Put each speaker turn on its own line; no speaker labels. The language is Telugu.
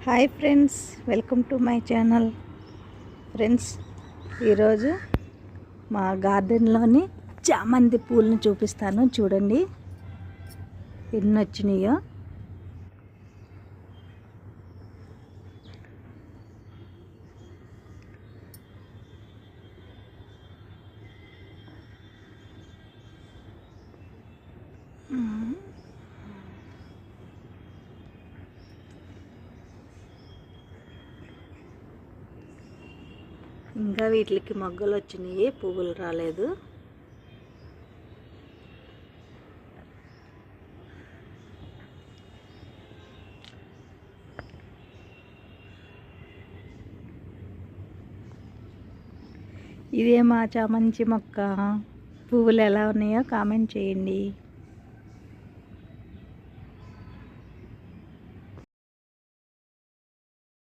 Hi friends, welcome to my channel. Friends, ఈరోజు మా గార్డెన్లోని చామంతి పూలను చూపిస్తాను. చూడండి ఎన్ని వచ్చినాయో. ఇంకా వీటికి మొగ్గలు వచ్చినాయి, పువ్వులు రాలేదు. ఇదే మా చామంతి మొక్క. పువ్వులు ఎలా ఉన్నాయో కామెంట్ చేయండి.